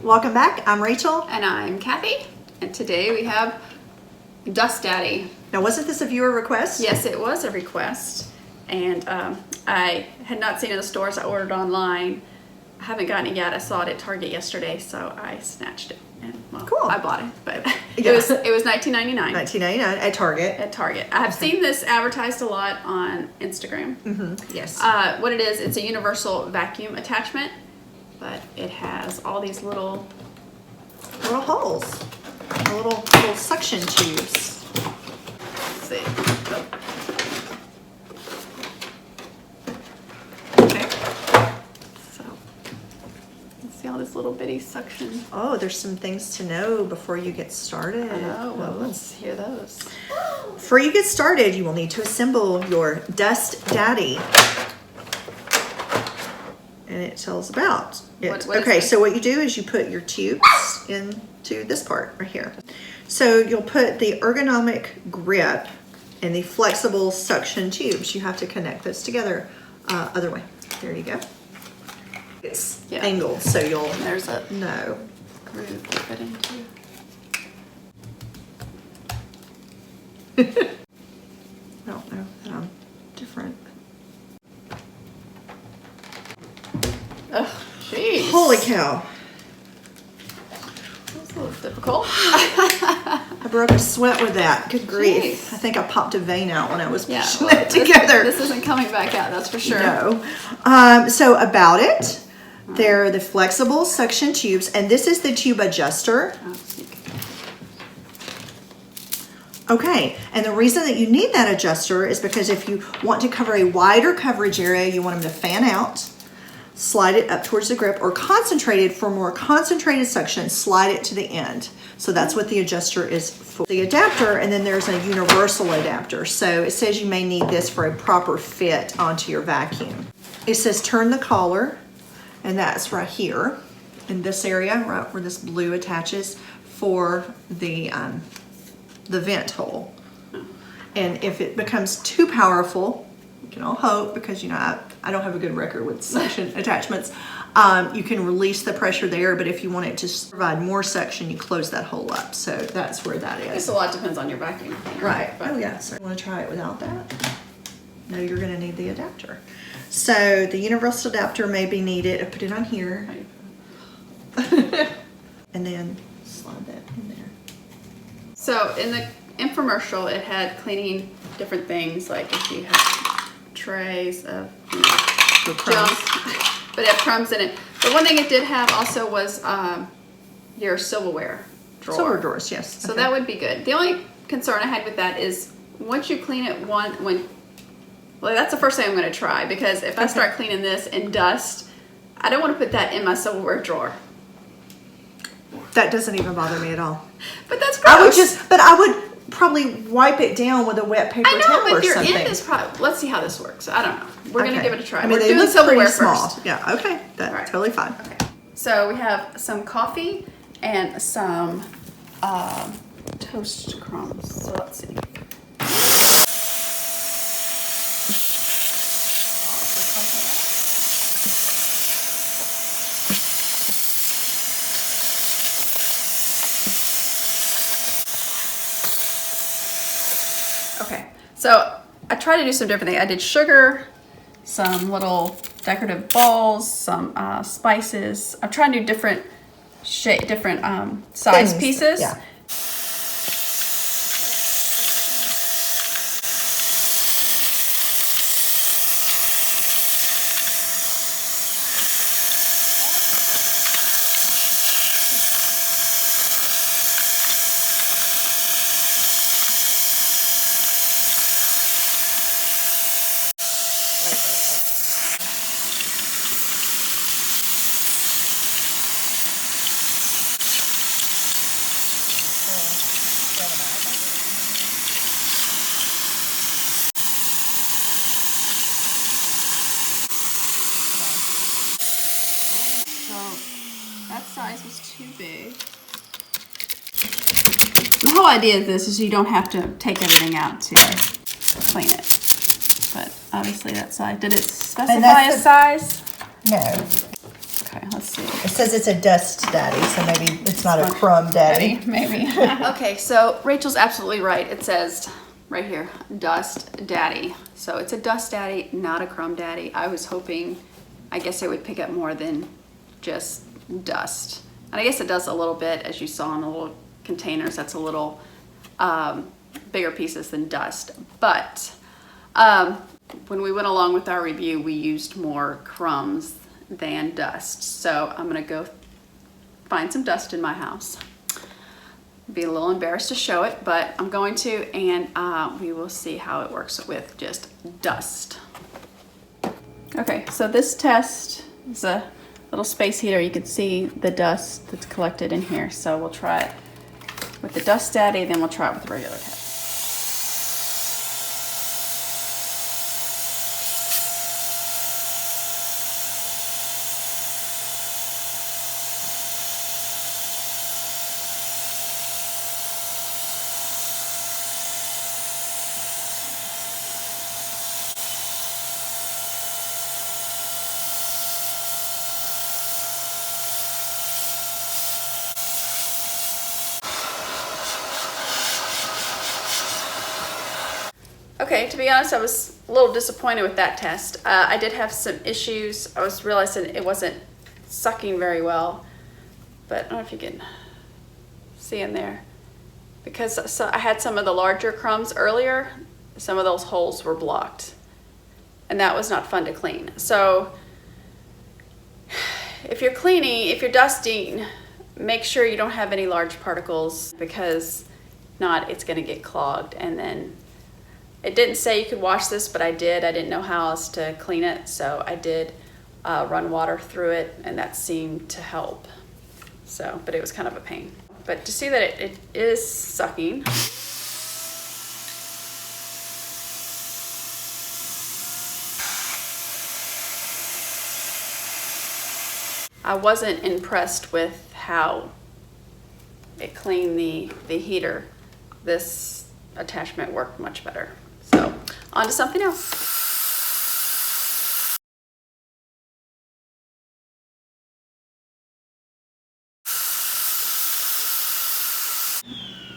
Welcome back. I'm Rachel. And I'm Kathy. And today we have Dust Daddy. Now, wasn't this a viewer request? Yes, it was a request. And I had not seen it in the stores. I ordered online. I haven't gotten it yet. I saw it at Target yesterday, so I snatched it. And, well, cool. I bought it, but Yeah. it was $19.99. $19.99 at Target. At Target. I have seen this advertised a lot on Instagram. Mm-hmm. Yes. What it is, it's a universal vacuum attachment, but it has all these little holes, little suction tubes. Let's see. Oh. Okay. So, see all this little bitty suction. Oh, there's some things to know before you get started. Oh, well, let's hear those. Before you get started, you will need to assemble your Dust Daddy. And it tells about it. Okay, so what you do is you put your tubes into this part right here. So you'll put the ergonomic grip and the flexible suction tubes. You have to connect those together. Other way. There you go. It's angled, so you'll There's a know. groove to fit into. I don't know that I'm different. Oh, jeez. Holy cow. That's a little difficult. I broke a sweat with that. Good grief. Jeez. I think I popped a vein out when I was pushing well, it together. This isn't coming back out, that's for sure. No. So about it, they're the flexible suction tubes, and this is the tube adjuster. Oh, so you can- Okay, and the reason that you need that adjuster is because if you want to cover a wider coverage area, you want them to fan out, slide it up towards the grip, or concentrated for more concentrated suction, slide it to the end. So that's what the adjuster is for. The adapter, and then there's a universal adapter. So it says you may need this for a proper fit onto your vacuum. It says turn the collar, and that's right here in this area, right where this blue attaches for the vent hole. And if it becomes too powerful, you can all hope, because you know I don't have a good record with suction attachments, you can release the pressure there, but if you want it to provide more suction, you close that hole up. So that's where that I guess is. a lot depends on your vacuum. Right. But Oh yeah. So you want to try it without that? No, you're going to need the adapter. So the universal adapter may be needed. I put it on here. And then slide that in there. So in the infomercial, it had cleaning different things, like if you have trays of The crumbs. junk, but it had crumbs in it. But one thing it did have also was your silverware drawer. Silver drawers, yes. So that would be good. The only concern I had with that is once you clean it well, that's the first thing I'm going to try, because if I start cleaning this in dust, I don't want to put that in my silverware drawer. That doesn't even bother me at all. But that's gross. I would probably wipe it down with a wet paper I know, towel but or your something. end is probably. Let's see how this works. I don't know. We're gonna give it a try. I mean, We're they doing look silverware pretty small. first. Yeah, okay, that's Right. totally fine. Okay. So we have some coffee and some toast crumbs. So let's see. Okay, so I tried to do some different things. I did sugar, some little decorative balls, some spices. I'm trying to do different size pieces. Yeah. That size was too big. The whole idea of this is you don't have to take everything out to clean it. But obviously that size, did it specify a size? No. Okay, let's see. It says it's a dust daddy, so maybe it's not a crumb daddy. Maybe. Okay, so Rachel's absolutely right. It says right here, dust daddy. So it's a dust daddy, not a crumb daddy. I was hoping, I guess it would pick up more than just dust. And I guess it does a little bit, as you saw in the little containers. That's a little bigger pieces than dust. But when we went along with our review, we used more crumbs than dust. So I'm gonna go find some dust in my house. Be a little embarrassed to show it, but I'm going to, and we will see how it works with just dust. Okay, so this test is a little space heater. You can see the dust that's collected in here. So we'll try it with the dust daddy, then we'll try it with the regular test. Okay, to be honest, I was a little disappointed with that test. I did have some issues. I was realizing it wasn't sucking very well, but I don't know if you can see in there. Because I had some of the larger crumbs earlier, some of those holes were blocked. And that was not fun to clean. So if you're cleaning, if you're dusting, make sure you don't have any large particles, because if not, it's gonna get clogged. And then it didn't say you could wash this, but I did. I didn't know how else to clean it, so I did run water through it, and that seemed to help. So, but it was kind of a pain. But to see that it is sucking. I wasn't impressed with how it cleaned the heater. This attachment worked much better. So, on to something else.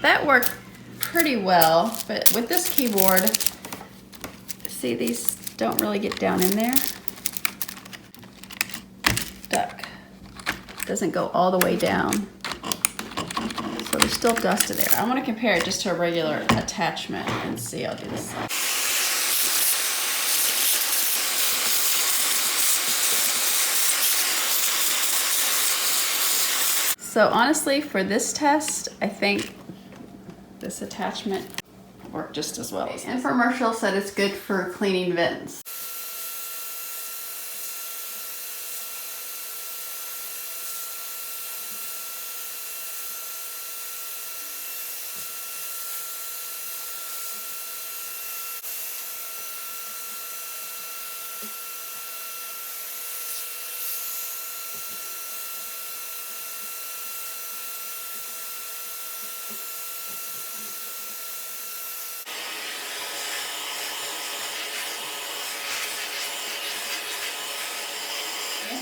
That worked pretty well, but with this keyboard, see, these don't really get down in there. Duck. Doesn't go all the way down. So there's still dust in there. I want to compare it just to a regular attachment and see. I'll do this. So honestly, for this test, I think this attachment worked just as well. Infomercial said it's good for cleaning vents.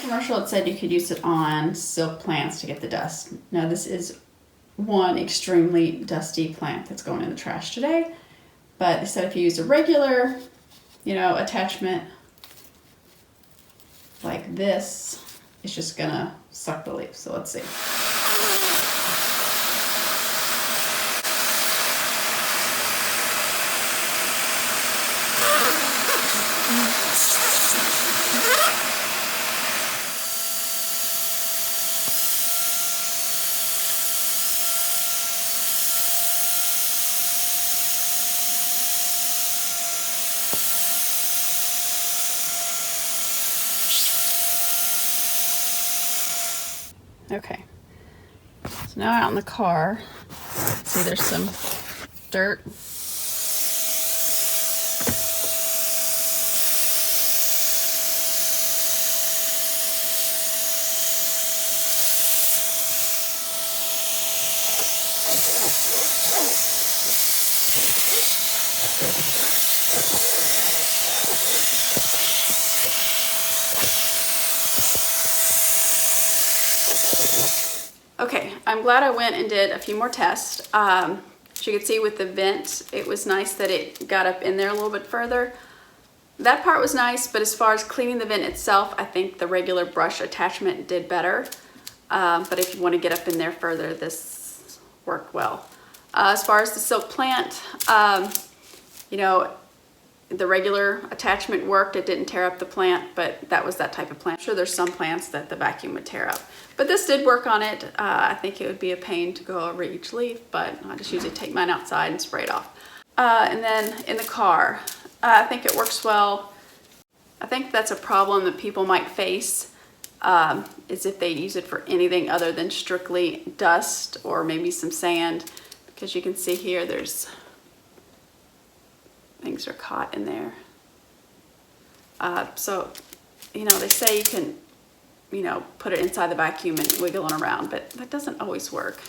Commercial, it said you could use it on silk plants to get the dust. Now this is one extremely dusty plant that's going in the trash today, but they said if you use a regular, attachment like this, it's just gonna suck the leaf. So let's see. Okay, so now out in the car, see there's some dirt. Okay, I'm glad I went and did a few more tests. As you can see with the vent, it was nice that it got up in there a little bit further. That part was nice, but as far as cleaning the vent itself, I think the regular brush attachment did better. But if you want to get up in there further, this worked well. As far as the silk plant, you know, the regular attachment worked. It didn't tear up the plant, but that was that type of plant. I'm sure there's some plants that the vacuum would tear up. But this did work on it. I think it would be a pain to go over each leaf, but I just usually take mine outside and spray it off. And then in the car, I think it works well. I think that's a problem that people might face, is if they use it for anything other than strictly dust or maybe some sand, because you can see here there's things are caught in there. So, you know, they say you can, you know, put it inside the vacuum and wiggle it around, but that doesn't always work.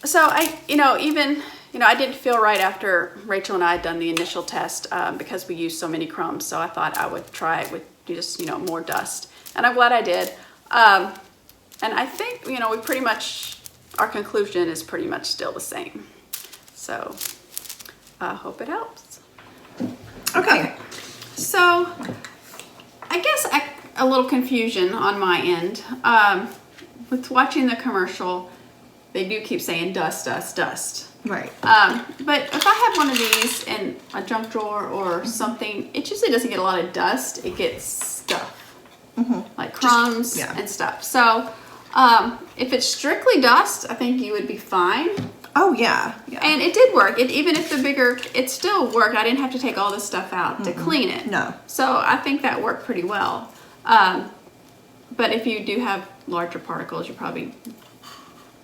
So I, you know, even, you know, I didn't feel right after Rachel and I had done the initial test because we used so many crumbs. So I thought I would try it with just, you know, more dust. And I'm glad I did. And I think, you know, we pretty much, our conclusion is pretty much still the same. So I hope it helps. Okay. So I guess a little confusion on my end. With watching the commercial, they do keep saying dust, dust, dust. Right. But if I have one of these in a junk drawer or something, it usually doesn't get a lot of dust. It gets stuff, like crumbs and stuff. So if it's strictly dust, I think you would be fine. Oh, yeah. And it did work. Even if the bigger, it still worked. I didn't have to take all this stuff out to clean it. No. So I think that worked pretty well. But if you do have larger particles, you probably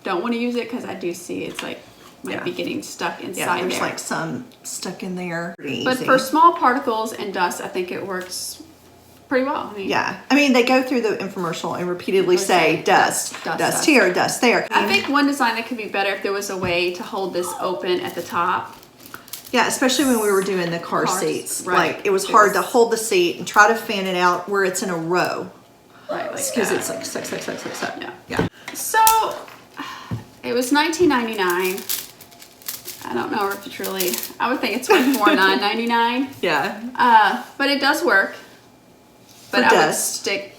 don't want to use it, because I do see it's like might be getting stuck inside there's there. like some stuck in there. Pretty But easy. for small particles and dust, I think it works pretty well. I mean, they go through the infomercial and repeatedly say dust here, dust there. I think one design that could be better if there was a way to hold this open at the top. Yeah, especially when we were doing the car seats. Right. Like, it was hard to hold the seat and try to fan it out where it's in a row. Right, like because it's like suck. Yeah. So it was $19.99. I don't know if it's really, I would think it's worth more $9.99. Yeah. But it does work. But I would stick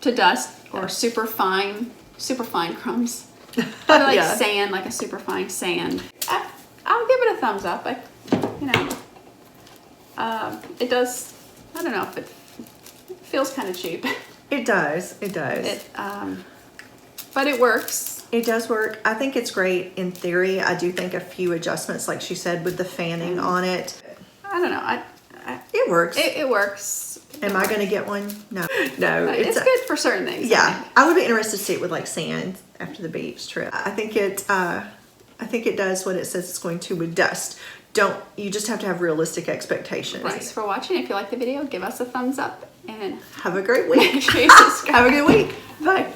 to dust or super fine crumbs. I like sand, like a super fine sand. I'll give it a thumbs up. Like, you know, it does. I don't know if it feels kind of cheap. It does. But it works. It does work. I think it's great in theory. I do think a few adjustments, like she said, with the fanning on it. I don't know. It works. It works. Am I going to get one? No. It's good for certain things. Yeah, I would be interested to see it with like sand after the beach trip. I think it does what it says it's going to with dust. You just have to have realistic expectations. Thanks for watching. If you like the video, give us a thumbs up and have a great week. Have a good week. Bye.